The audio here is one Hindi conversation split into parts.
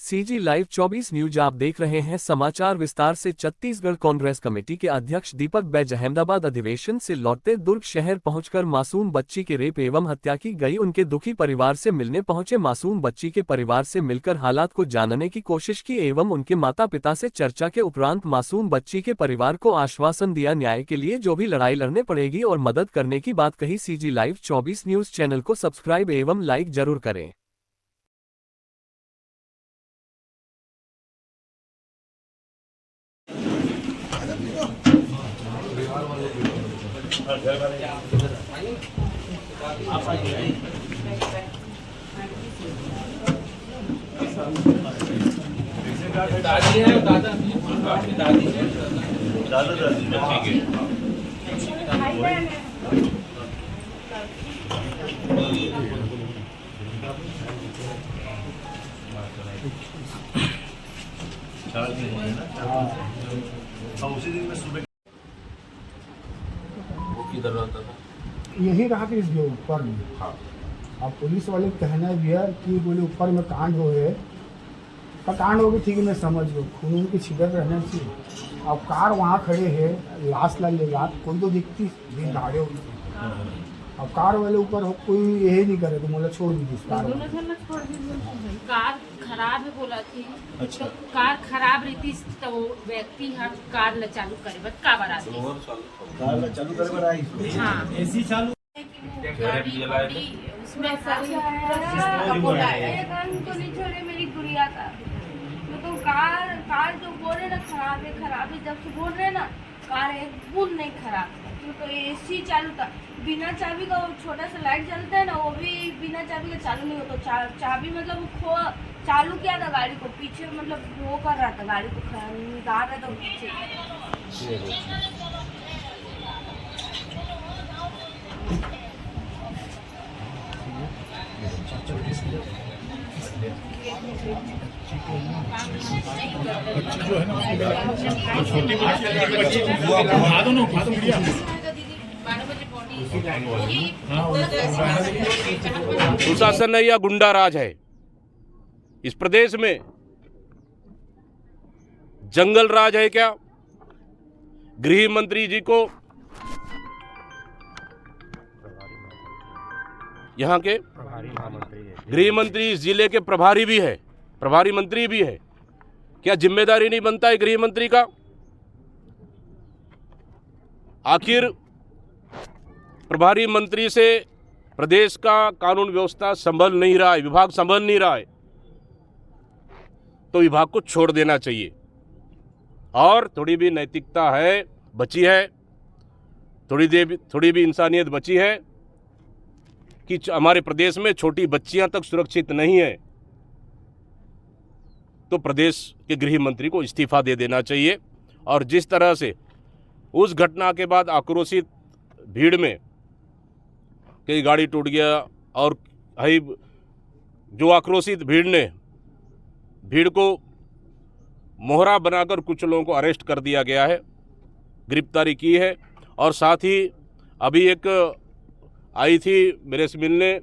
सीजी लाइव 24 न्यूज आप देख रहे हैं। समाचार विस्तार से। छत्तीसगढ़ कांग्रेस कमेटी के अध्यक्ष दीपक बैज अहमदाबाद अधिवेशन से लौटते दुर्ग शहर पहुंचकर मासूम बच्ची के रेप एवं हत्या की गई उनके दुखी परिवार से मिलने पहुंचे। मासूम बच्ची के परिवार से मिलकर हालात को जानने की कोशिश की एवं उनके माता पिता से चर्चा के उपरांत मासूम बच्ची के परिवार को आश्वासन दिया न्याय के लिए जो भी लड़ाई लड़ने पड़ेगी और मदद करने की बात कही। सीजी लाइव 24 न्यूज चैनल को सब्सक्राइब एवं लाइक जरूर करें। दादी है दादा दादी है दादा दादी ठीक है। उसी दिन में सुबह वो किधर रहता था? यही रहा कि इस ऊपर में। हाँ। अब पुलिस वाले कहना भी है कि बोले ऊपर में कांड हो है, कांड हो गई ठीक है, मैं समझ गया, खून की छिदर रहना चाहिए। अब कार वहाँ खड़े है, लाश ला लेगा कोई तो दिखती दिन गाड़े होगी। अब कार वाले ऊपर कोई यही नहीं करे तो बोला छोड़ दीजिए कार खराब है बोला थी। अच्छा। तो कार खराब रहती तो वो व्यक्ति हम कार ल चालू करे बस का बरा कार चालू करे बनाई। हाँ एसी चालू उसमें नहीं छोड़े मेरी गुड़िया का। तो कार जो बोल रहे ना खराब है, जब से बोल रहे ना कार एक बूंद नहीं खराब है। तो एसी चालू था, बिना चाबी का वो छोटा सा लाइट जलता है ना, वो भी बिना चाबी का चालू नहीं होता। चाबी मतलब खो चालू किया था गाड़ी को, पीछे मतलब वो कर रहा था गाड़ी को, निकाल रहा था पीछे। सुशासन है या गुंडा राज है इस प्रदेश में? जंगल राज है क्या? गृह मंत्री जी को यहाँ के गृह मंत्री इस जिले के प्रभारी भी है, प्रभारी मंत्री भी है। क्या जिम्मेदारी नहीं बनता है गृह मंत्री का? आखिर प्रभारी मंत्री से प्रदेश का कानून व्यवस्था संभल नहीं रहा है, विभाग संभल नहीं रहा है, तो विभाग को छोड़ देना चाहिए। और थोड़ी भी नैतिकता है बची है, थोड़ी भी इंसानियत बची है कि हमारे प्रदेश में छोटी बच्चियां तक सुरक्षित नहीं है, तो प्रदेश के गृह मंत्री को इस्तीफा दे देना चाहिए। और जिस तरह से उस घटना के बाद आक्रोशित भीड़ में कई गाड़ी टूट गया और जो आक्रोशित भीड़ को मोहरा बनाकर कुछ लोगों को अरेस्ट कर दिया गया है, गिरफ्तारी की है। और साथ ही अभी एक आई थी मेरे से मिलने,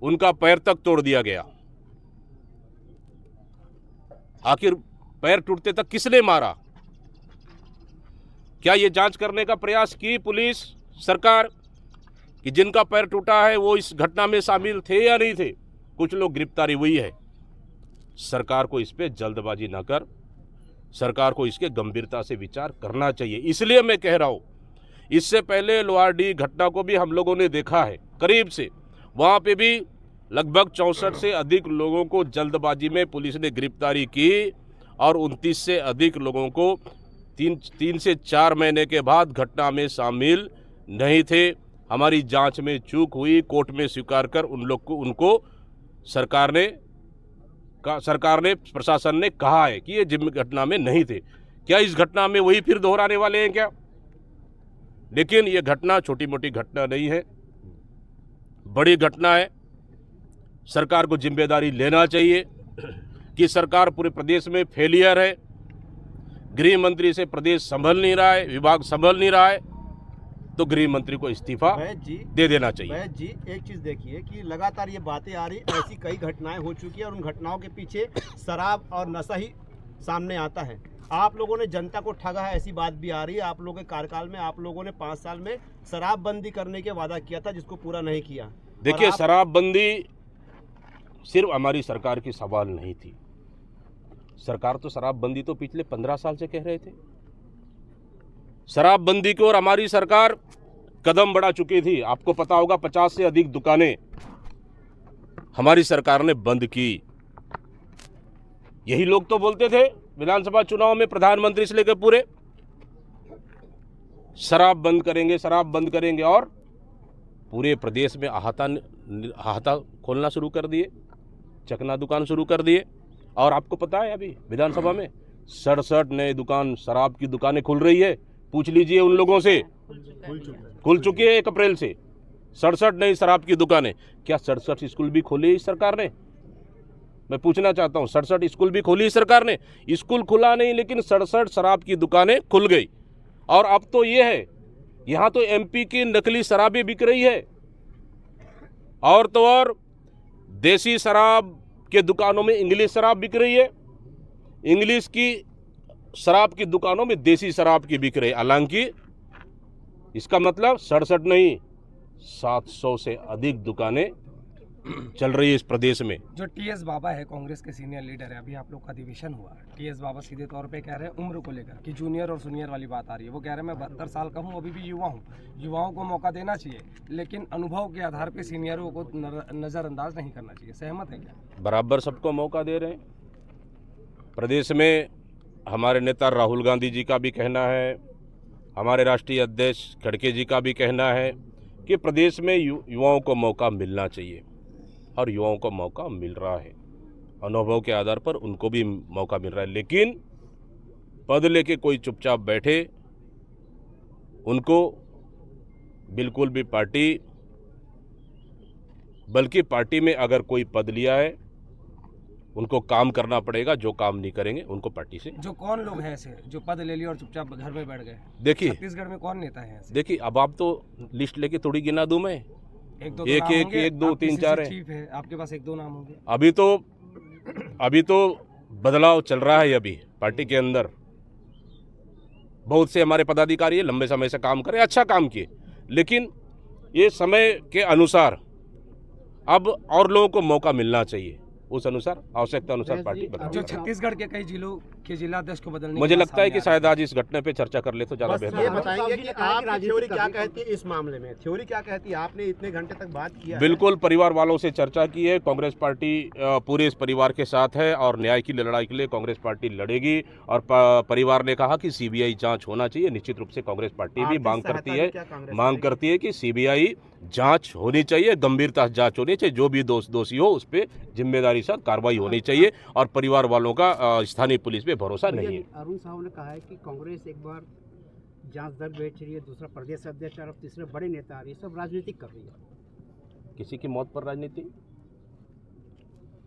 उनका पैर तक तोड़ दिया गया। आखिर पैर टूटते तक किसने मारा? क्या ये जांच करने का प्रयास की पुलिस सरकार कि जिनका पैर टूटा है वो इस घटना में शामिल थे या नहीं थे? कुछ लोग गिरफ्तारी हुई है। सरकार को इस पे जल्दबाजी न कर, सरकार को इसके गंभीरता से विचार करना चाहिए। इसलिए मैं कह रहा हूँ, इससे पहले लोहारडीह घटना को भी हम लोगों ने देखा है करीब से। वहाँ पे भी लगभग 64 से अधिक लोगों को जल्दबाजी में पुलिस ने गिरफ्तारी की और 29 से अधिक लोगों को 3 से 4 महीने के बाद घटना में शामिल नहीं थे। हमारी जांच में चूक हुई, कोर्ट में स्वीकार कर उनको सरकार ने प्रशासन ने कहा है कि ये घटना में नहीं थे। क्या इस घटना में वही फिर दोहराने वाले हैं क्या? लेकिन ये घटना छोटी मोटी घटना नहीं है, बड़ी घटना है। सरकार को जिम्मेदारी लेना चाहिए कि सरकार पूरे प्रदेश में फेलियर है, गृह मंत्री से प्रदेश संभल नहीं रहा है, विभाग संभल नहीं रहा है। तो गृह मंत्री को इस्तीफा वैद जी दे देना चाहिए। वैद जी एक चीज़ देखिए कि लगातार ये बातें आ रही, ऐसी कई घटनाएं हो चुकी है और उन घटनाओं के पीछे शराब और नशा ही सामने आता है। आप लोगों ने जनता को ठगा है, ऐसी बात भी आ रही है। आप लोगों के कार्यकाल में आप लोगों ने 5 साल में शराबबंदी करने के वादा किया था, जिसको पूरा नहीं किया। देखिए, शराबबंदी सिर्फ हमारी सरकार की सवाल नहीं थी। सरकार तो शराबबंदी तो पिछले 15 साल से कह रहे थे। शराबबंदी की ओर हमारी सरकार कदम बढ़ा चुकी थी। आपको पता होगा 50 से अधिक दुकानें हमारी सरकार ने बंद की। यही लोग तो बोलते थे विधानसभा चुनाव में, प्रधानमंत्री से लेकर पूरे, शराब बंद करेंगे, शराब बंद करेंगे, और पूरे प्रदेश में अहाता खोलना शुरू कर दिए, चकना दुकान शुरू कर दिए। और आपको पता है अभी विधानसभा में 67 नए दुकान, शराब की दुकानें खुल रही है। पूछ लीजिए उन लोगों से, खुल चुकी है 1 अप्रैल से 67 नई शराब की दुकानें। क्या 67 स्कूल भी खोले इस सरकार ने? मैं पूछना चाहता हूं, 67 स्कूल भी खोली सरकार ने? स्कूल खुला नहीं, लेकिन 67 शराब की दुकानें खुल गई। और अब तो ये है, यहां तो एमपी की नकली शराबें बिक रही है, और तो और देसी शराब के दुकानों में इंग्लिश शराब बिक रही है, इंग्लिश की शराब की दुकानों में देसी शराब की बिक रही है। हालांकि इसका मतलब 67 नहीं, 700 से अधिक दुकानें चल रही है इस प्रदेश में। जो टीएस बाबा है, कांग्रेस के सीनियर लीडर है, अभी आप लोग का अधिवेशन हुआ, टीएस बाबा सीधे तौर पे कह रहे हैं उम्र को लेकर कि जूनियर और सीनियर वाली बात आ रही है। वो कह रहे हैं मैं 72 साल का हूँ, अभी भी युवा हूँ, युवाओं को मौका देना चाहिए, लेकिन अनुभव के आधार पे सीनियरों को नज़रअंदाज नहीं करना चाहिए। सहमत है क्या? बराबर सबको मौका दे रहे हैं। प्रदेश में हमारे नेता राहुल गांधी जी का भी कहना है, हमारे राष्ट्रीय अध्यक्ष खड़गे जी का भी कहना है कि प्रदेश में युवाओं को मौका मिलना चाहिए, और युवाओं को मौका मिल रहा है। अनुभव के आधार पर उनको भी मौका मिल रहा है, लेकिन पद लेके कोई चुपचाप बैठे, उनको बिल्कुल भी पार्टी, बल्कि पार्टी में अगर कोई पद लिया है उनको काम करना पड़ेगा। जो काम नहीं करेंगे उनको पार्टी से। जो कौन लोग हैं ऐसे जो पद ले लिया और चुपचाप घर में बैठ गए? देखिए, छत्तीसगढ़ में कौन नेता है ऐसे? देखिए, अब आप तो लिस्ट लेके थोड़ी गिना दूं मैं, एक दो एक एक एक 2 3 4 है। चीफ है, आपके पास 1-2 नाम होंगे। अभी तो बदलाव चल रहा है अभी पार्टी के अंदर। बहुत से हमारे पदाधिकारी लंबे समय से काम करे, अच्छा काम किए, लेकिन ये समय के अनुसार अब और लोगों को मौका मिलना चाहिए, उस अनुसार आवश्यकता अनुसार पार्टी बदले। जो छत्तीसगढ़ के कई जिलों के जिलाध्यक्ष को बदलने, मुझे लगता है कि शायद आज इस घटना पे चर्चा कर ले तो ज्यादा बेहतर ये होगा। बताएंगे कि आपकी थ्योरी क्या कहती है इस मामले में? थ्योरी क्या कहती है? आपने इतने घंटे तक बात किया, बिल्कुल परिवार वालों से चर्चा की है। कांग्रेस पार्टी पूरे इस परिवार के साथ है और न्याय की लड़ाई के लिए कांग्रेस पार्टी लड़ेगी। और परिवार ने कहा कि सीबीआई जांच होना चाहिए। निश्चित रूप से कांग्रेस पार्टी भी मांग करती है कि सीबीआई जांच होनी चाहिए, गंभीरता से जांच होनी चाहिए, जो भी दोषी हो उस पर जिम्मेदारी से कार्रवाई होनी चाहिए। और परिवार वालों का स्थानीय पुलिस पे भरोसा नहीं है। अरुण साहू ने कहा है कि कांग्रेस एक बार जांच दर बेच रही है, दूसरा प्रदेश अध्यक्ष और तीसरे बड़े नेता आ रही है, सब राजनीतिक कर रही है। किसी की मौत पर राजनीति?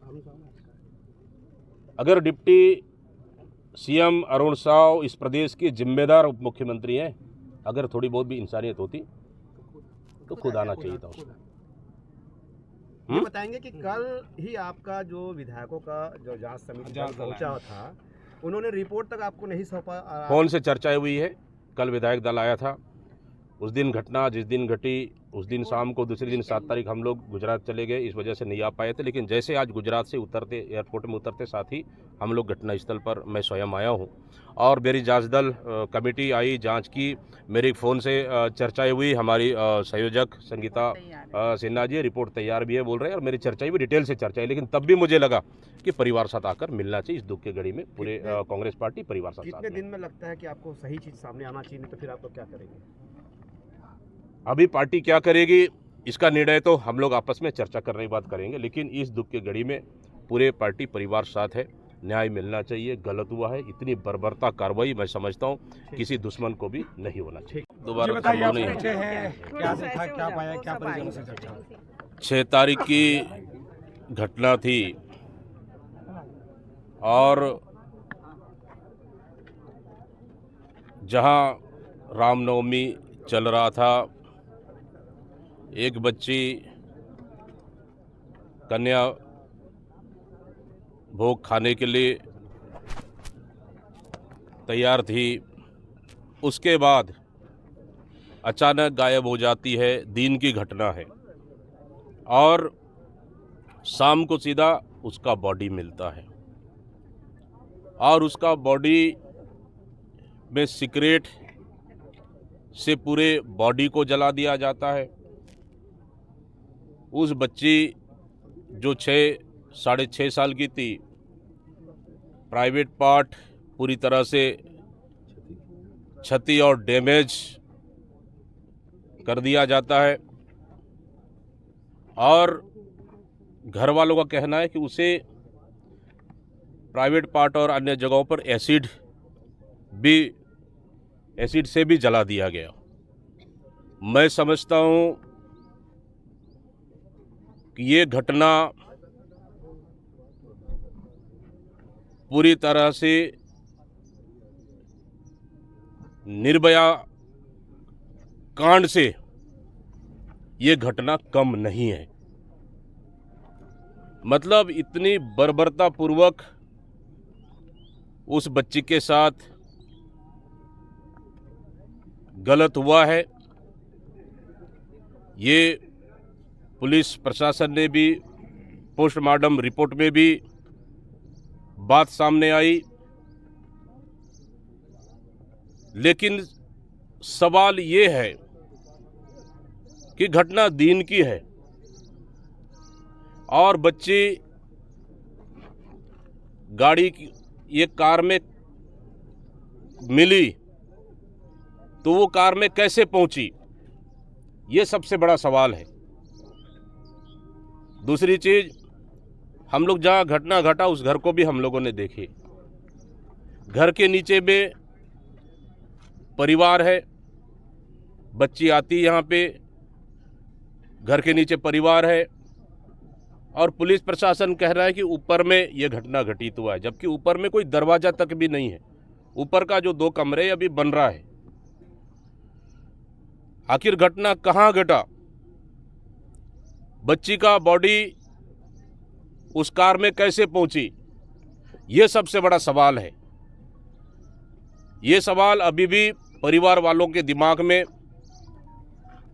अरुण साहू ने कहा। अगर डिप्टी सीएम अरुण साहू इस प्रदेश के जिम्मेदार उप मुख्यमंत्री हैं, अगर थोड़ी बहुत भी इंसानियत होती तो खुद आना चाहिए था उसको। ये बताएंगे कि कल ही आपका जो विधायकों का जो जांच समिति दल पहुंचा था, उन्होंने रिपोर्ट तक आपको नहीं सौंपा। फोन से चर्चा हुई है, कल विधायक दल आया था। उस दिन घटना जिस दिन घटी उस दिन शाम को, दूसरे दिन 7 तारीख हम लोग गुजरात चले गए, इस वजह से नहीं आ पाए थे। लेकिन जैसे आज गुजरात से उतरते, एयरपोर्ट में उतरते साथ ही हम लोग घटनास्थल पर मैं स्वयं आया हूं और मेरी जांच दल कमेटी आई, जांच की, मेरी फ़ोन से चर्चाएं हुई। हमारी संयोजक संगीता सिन्हा जी रिपोर्ट तैयार भी है बोल रहे हैं, और मेरी चर्चाएं भी डिटेल से चर्चाएं। लेकिन तब भी मुझे लगा कि परिवार साथ आकर मिलना चाहिए इस दुख के घड़ी में। पूरे कांग्रेस पार्टी परिवार साथ कितने दिन में लगता है कि आपको सही चीज़ सामने आना चाहिए, नहीं तो फिर आप लोग क्या करेंगे? अभी पार्टी क्या करेगी इसका निर्णय तो हम लोग आपस में चर्चा करने की बात करेंगे। लेकिन इस दुख के घड़ी में पूरे पार्टी परिवार साथ है, न्याय मिलना चाहिए। गलत हुआ है, इतनी बर्बरता कार्रवाई मैं समझता हूँ किसी दुश्मन को भी नहीं होना चाहिए। दोबारा क्या देखा, क्या पाया, क्या परिजनों से चर्चा? 6 तारीख की घटना थी और जहां रामनवमी चल रहा था, एक बच्ची कन्या भोग खाने के लिए तैयार थी, उसके बाद अचानक गायब हो जाती है। दिन की घटना है और शाम को सीधा उसका बॉडी मिलता है और उसका बॉडी में सिगरेट से पूरे बॉडी को जला दिया जाता है। उस बच्ची जो 6-6.5 साल की थी, प्राइवेट पार्ट पूरी तरह से क्षति और डैमेज कर दिया जाता है और घर वालों का कहना है कि उसे प्राइवेट पार्ट और अन्य जगहों पर एसिड से भी जला दिया गया। मैं समझता हूं कि ये घटना पूरी तरह से निर्भया कांड से ये घटना कम नहीं है। मतलब इतनी बर्बरतापूर्वक उस बच्ची के साथ गलत हुआ है। ये पुलिस प्रशासन ने भी पोस्टमार्टम रिपोर्ट में भी बात सामने आई, लेकिन सवाल ये है कि घटना दिन की है और बच्ची ये कार में मिली तो वो कार में कैसे पहुंची, ये सबसे बड़ा सवाल है। दूसरी चीज, हम लोग जहां घटना घटा उस घर को भी हम लोगों ने देखी। घर के नीचे में परिवार है, बच्ची आती यहाँ पे, घर के नीचे परिवार है और पुलिस प्रशासन कह रहा है कि ऊपर में ये घटना घटित हुआ है, जबकि ऊपर में कोई दरवाजा तक भी नहीं है। ऊपर का जो 2 कमरे अभी बन रहा है। आखिर घटना कहाँ घटा? बच्ची का बॉडी उस कार में कैसे पहुंची, ये सबसे बड़ा सवाल है। ये सवाल अभी भी परिवार वालों के दिमाग में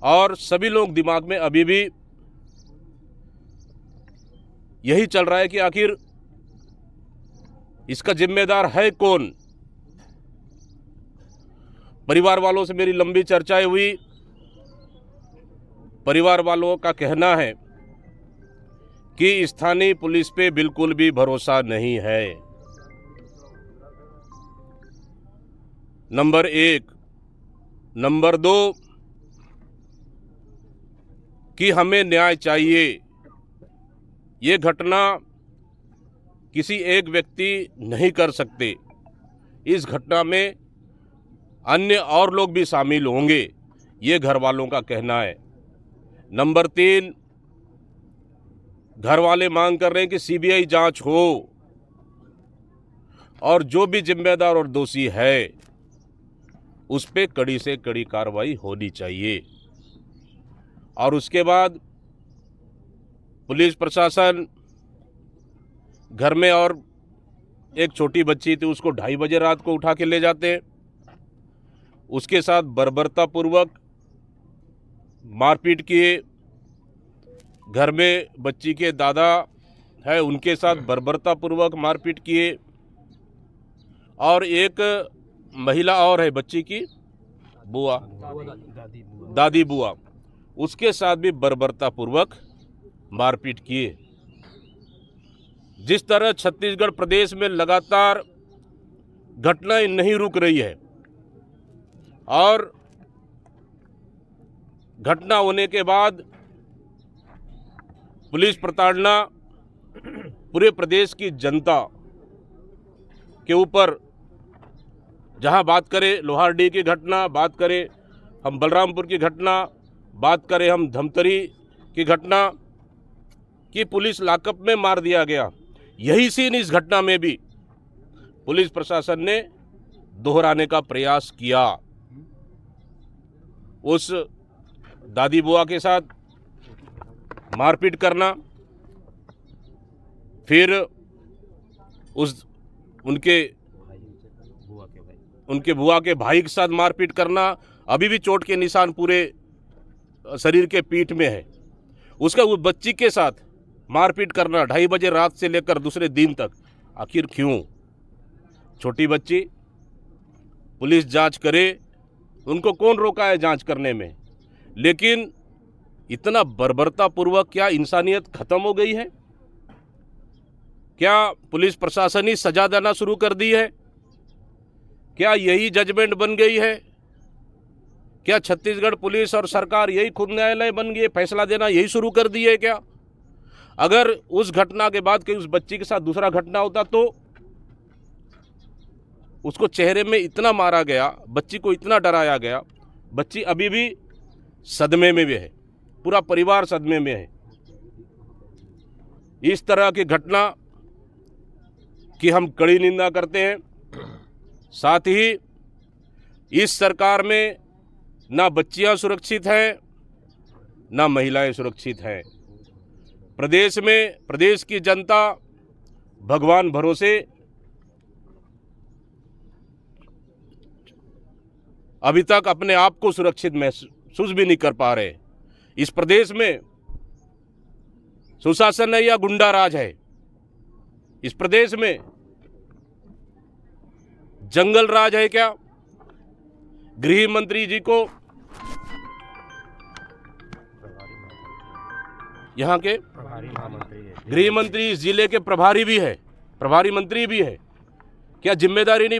और सभी लोग दिमाग में अभी भी यही चल रहा है कि आखिर इसका जिम्मेदार है कौन। परिवार वालों से मेरी लंबी चर्चाएं हुई। परिवार वालों का कहना है कि स्थानीय पुलिस पे बिल्कुल भी भरोसा नहीं है। नंबर 1। नंबर 2 कि हमें न्याय चाहिए। ये घटना किसी एक व्यक्ति नहीं कर सकते, इस घटना में अन्य और लोग भी शामिल होंगे, ये घर वालों का कहना है। नंबर 3, घर वाले मांग कर रहे हैं कि सीबीआई जांच हो और जो भी जिम्मेदार और दोषी है उस पे कड़ी से कड़ी कार्रवाई होनी चाहिए। और उसके बाद पुलिस प्रशासन घर में, और एक छोटी बच्ची थी उसको 2:30 बजे रात को उठा के ले जाते हैं, उसके साथ बर्बरतापूर्वक मारपीट किए। घर में बच्ची के दादा है, उनके साथ बर्बरतापूर्वक मारपीट किए। और एक महिला और है, बच्ची की बुआ, दादी बुआ, उसके साथ भी बर्बरतापूर्वक मारपीट किए। जिस तरह छत्तीसगढ़ प्रदेश में लगातार घटनाएं नहीं रुक रही है और घटना होने के बाद पुलिस प्रताड़ना पूरे प्रदेश की जनता के ऊपर, जहां बात करें लोहारडीह की घटना, बात करें हम बलरामपुर की घटना, बात करें हम धमतरी की घटना कि पुलिस लॉकअप में मार दिया गया, यही सीन इस घटना में भी पुलिस प्रशासन ने दोहराने का प्रयास किया। उस दादी बुआ के साथ मारपीट करना, फिर उनके बुआ के भाई के साथ मारपीट करना, अभी भी चोट के निशान पूरे शरीर के पीठ में है। उसका वो बच्ची के साथ मारपीट करना 2:30 बजे रात से लेकर दूसरे दिन तक, आखिर क्यों? छोटी बच्ची, पुलिस जांच करे, उनको कौन रोका है जांच करने में? लेकिन इतना बर्बरतापूर्वक क्या इंसानियत खत्म हो गई है? क्या पुलिस प्रशासन ही सजा देना शुरू कर दी है? क्या यही जजमेंट बन गई है? क्या छत्तीसगढ़ पुलिस और सरकार यही खुद न्यायालय बन गई, फैसला देना यही शुरू कर दी है क्या? अगर उस घटना के बाद कहीं उस बच्ची के साथ दूसरा घटना होता तो उसको चेहरे में इतना मारा गया, बच्ची को इतना डराया गया, बच्ची अभी भी सदमे में भी है, पूरा परिवार सदमे में है। इस तरह की घटना की हम कड़ी निंदा करते हैं। साथ ही इस सरकार में ना बच्चियां सुरक्षित हैं, ना महिलाएं सुरक्षित हैं। प्रदेश की जनता भगवान भरोसे अभी तक अपने आप को सुरक्षित महसूस भी नहीं कर पा रहे। इस प्रदेश में सुशासन है या गुंडा राज है? इस प्रदेश में जंगल राज है क्या? गृह मंत्री जी को, यहाँ के गृह मंत्री इस जिले के प्रभारी भी है, प्रभारी मंत्री भी है, क्या जिम्मेदारी नहीं